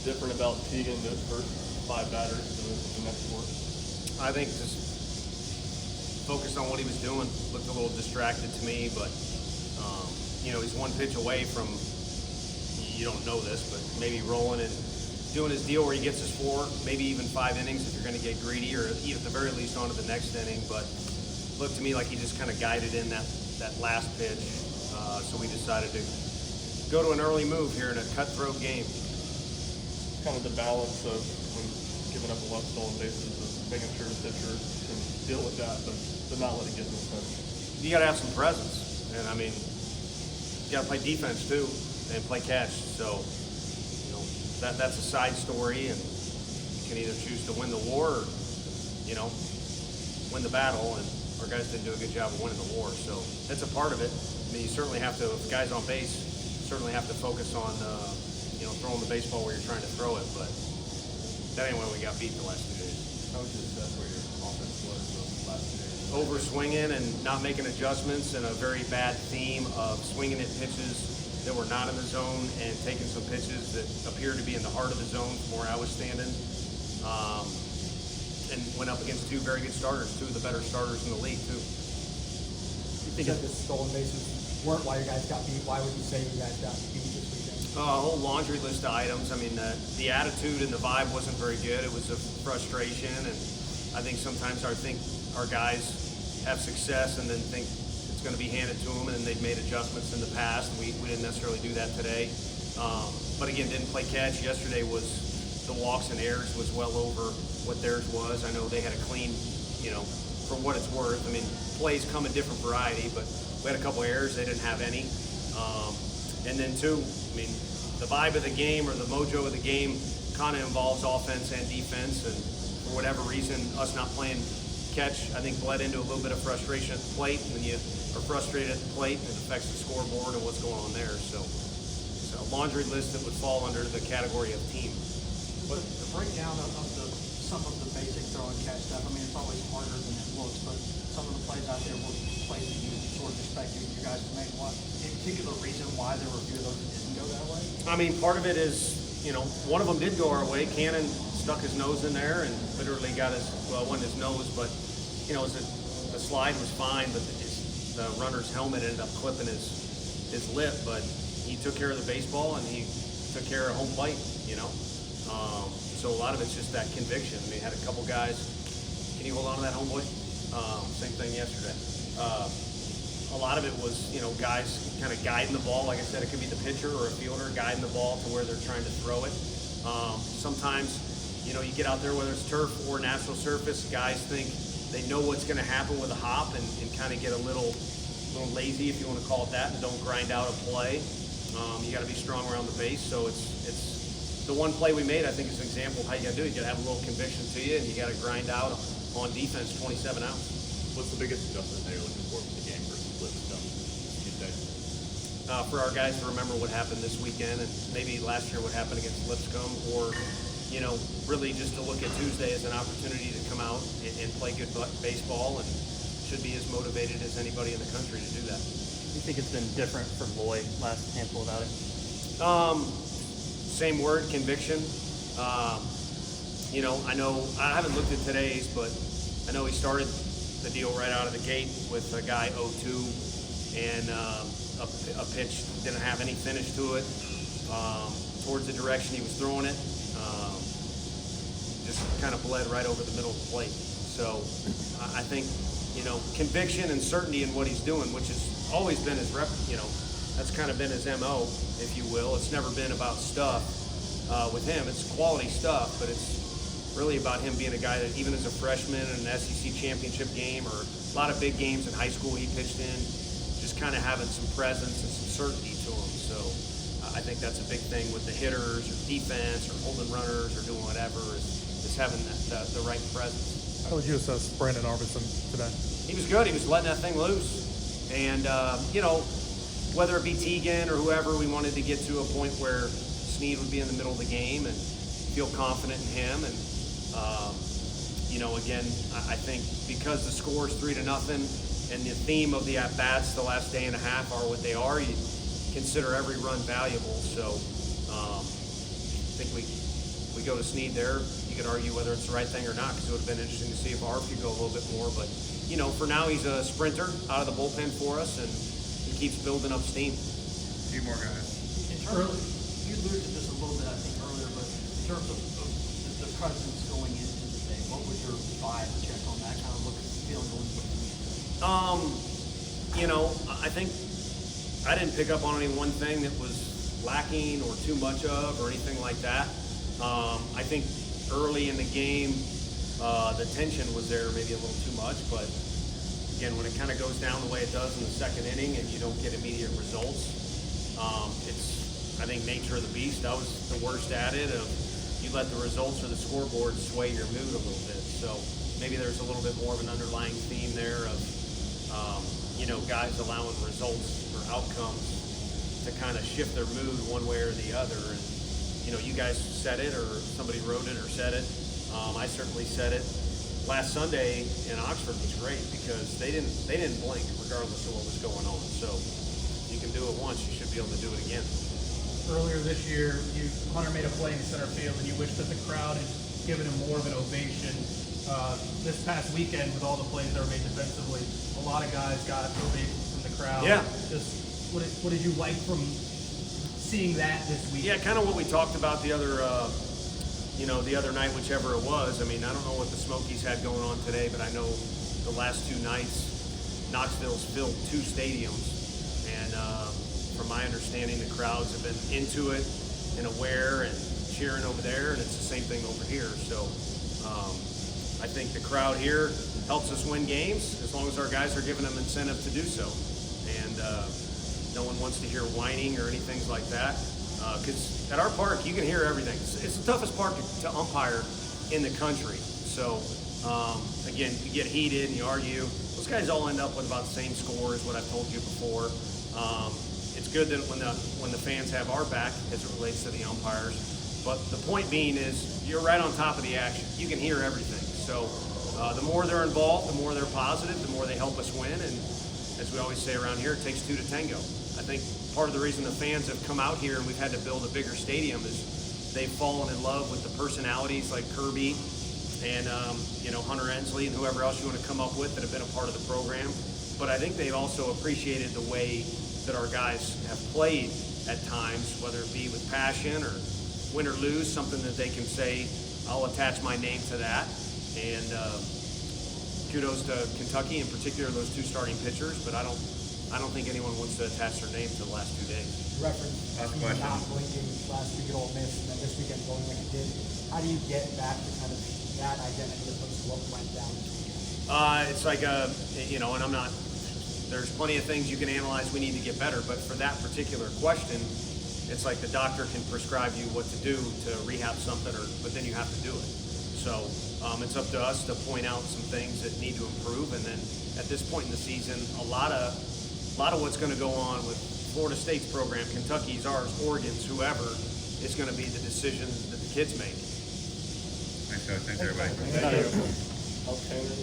different about Teagan those first 5 batters to the next 4? I think just focused on what he was doing. Looked a little distracted to me, but he's one pitch away from, you don't know this, but maybe rolling and doing his deal where he gets his 4, maybe even 5 innings if you're going to get greedy, or at the very least on to the next inning. But looked to me like he just kind of guided in that last pitch. So we decided to go to an early move here in a cutthroat game. Kind of the balance of when giving up a lot of stolen bases, of making sure the pitcher can deal with that, but not let it get in his head. You got to have some presence, and I mean, you got to play defense too and play catch. So that's a side story, and you can either choose to win the war or win the battle. And our guys didn't do a good job of winning the war, so that's a part of it. I mean, you certainly have to, if the guy's on base, certainly have to focus on throwing the baseball where you're trying to throw it, but that ain't when we got beat the last 2 days. How would you assess where your offense was those last 2 days? Over swinging and not making adjustments, and a very bad theme of swinging at pitches that were not in the zone and taking some pitches that appeared to be in the heart of the zone from where I was standing. And went up against 2 very good starters, 2 of the better starters in the league too. You think that the stolen bases weren't why you guys got beat? Why would you say you guys got beat this weekend? A whole laundry list of items. I mean, the attitude and the vibe wasn't very good. It was a frustration, and I think sometimes our guys have success and then think it's going to be handed to them, and they've made adjustments in the past. We didn't necessarily do that today. But again, didn't play catch. Yesterday was the walks and errors was well over what theirs was. I know they had a clean, for what it's worth. I mean, plays come in different variety, but we had a couple errors. They didn't have any. And then 2, I mean, the vibe of the game or the mojo of the game kind of involves offense and defense. And for whatever reason, us not playing catch, I think, bled into a little bit of frustration at the plate. When you are frustrated at the plate, it affects the scoreboard and what's going on there. So it's a laundry list that would fall under the category of team. But the breakdown of some of the basic throw and catch stuff, I mean, it's always harder than it looks, but some of the plays out there were plays that you sort of expected you guys to make. What, any particular reason why there were a few of those that didn't go that way? I mean, part of it is, one of them did go our way. Cannon stuck his nose in there and literally got wasn't his nose, but, the slide was fine, but the runner's helmet ended up clipping his lip, but he took care of the baseball and he took care of home plate, So a lot of it's just that conviction. I mean, had a couple guys. Can you hold on to that, homeboy? Same thing yesterday. A lot of it was, guys kind of guiding the ball. Like I said, it could be the pitcher or a fielder guiding the ball to where they're trying to throw it. Sometimes, you get out there, whether it's turf or natural surface, guys think they know what's going to happen with a hop and kind of get a little lazy, if you want to call it that, and don't grind out a play. You got to be strong around the base, so it's the one play we made, I think, is an example of how you got to do it. You got to have a little conviction to you, and you got to grind out on defense 27 outs. What's the biggest adjustment that you're looking for the game versus Lipscomb Tuesday? For our guys to remember what happened this weekend, and maybe last year what happened against Lipscomb, or really just to look at Tuesday as an opportunity to come out and play good baseball, and should be as motivated as anybody in the country to do that. You think it's been different from Lloyd last handful of outings? Same word, conviction. I know I haven't looked at today's, but I know he started the deal right out of the gate with a guy 0-2 and a pitch didn't have any finish to it towards the direction he was throwing it. Just kind of bled right over the middle of the plate. So I think, conviction and certainty in what he's doing, which has always been his that's kind of been his MO, if you will. It's never been about stuff with him. It's quality stuff, but it's really about him being a guy that even as a freshman in an SEC championship game or a lot of big games in high school he pitched in, just kind of having some presence and some certainty to him. So I think that's a big thing with the hitters or defense or holding runners or doing whatever is having the right presence. How would you assess Brandon Arbison today? He was good. He was letting that thing loose. And, whether it be Teagan or whoever, we wanted to get to a point where Snead would be in the middle of the game and feel confident in him. And, again, I think because the score is 3-0 and the theme of the at-bats the last day and a half are what they are, you consider every run valuable. So, think we go to Snead there. You could argue whether it's the right thing or not, because it would have been interesting to see if Arp could go a little bit more. But, you know, for now he's a sprinter out of the bullpen for us, and he keeps building up steam. A few more guys. In terms of, you alluded to this a little bit, I think, earlier, but in terms of the presence going into the day, what was your vibe check on that kind of look, feeling going into the weekend? You know, I think I didn't pick up on any one thing that was lacking or too much of or anything like that. I think early in the game, the tension was there maybe a little too much, but again, when it kind of goes down the way it does in the second inning and you don't get immediate results, it's, I think, nature of the beast. I was the worst at it of you let the results or the scoreboard sway your mood a little bit. So maybe there's a little bit more of an underlying theme there of, you know, guys allowing results or outcomes to kind of shift their mood one way or the other. And, you know, you guys said it or somebody wrote it or said it. I certainly said it. Last Sunday in Oxford was great because they didn't blink regardless of what was going on. So you can do it once, you should be able to do it again. Earlier this year, Hunter made a play in center field, and you wished that the crowd had given him more of an ovation. This past weekend, with all the plays that were made defensively, a lot of guys got ovations from the crowd. Yeah. Just what did you like from seeing that this week? Yeah, kind of what we talked about the other, you know, the other night, whichever it was. I mean, I don't know what the Smokies had going on today, but I know the last two nights, Knoxville's filled two stadiums, and from my understanding, the crowds have been into it and aware and cheering over there, and it's the same thing over here. So I think the crowd here helps us win games as long as our guys are giving them incentive to do so. And no one wants to hear whining or anything like that. Because at our park, you can hear everything. It's the toughest park to umpire in the country. So again, you get heated and you argue. Those guys all end up with about the same score as what I've told you before. It's good that when the fans have our back as it relates to the umpires. But the point being is you're right on top of the action. You can hear everything. So the more they're involved, the more they're positive, the more they help us win. And as we always say around here, it takes two to tango. I think part of the reason the fans have come out here and we've had to build a bigger stadium is they've fallen in love with the personalities like Kirby and you know, Hunter Ensley and whoever else you want to come up with that have been a part of the program. But I think they've also appreciated the way that our guys have played at times, whether it be with passion or win or lose, something that they can say, I'll attach my name to that. And kudos to Kentucky, in particular those two starting pitchers, but I don't think anyone wants to attach their name to the last 2 days. You referenced Last you question. not blinking last week at Ole Miss, and then this weekend going like it did. How do you get back to kind of that identity as opposed to what went down this weekend? It's like you know, and I'm not. There's plenty of things you can analyze. We need to get better, but for that particular question, it's like the doctor can prescribe you what to do to rehab something, but then you have to do it. So it's up to us to point out some things that need to improve, and then at this point in the season, a lot of what's going to go on with Florida State's program, Kentucky's, ours, Oregon's, whoever, is going to be the decisions that the kids make. Thanks, guys. Thanks, everybody. Thank you. How's Tanner?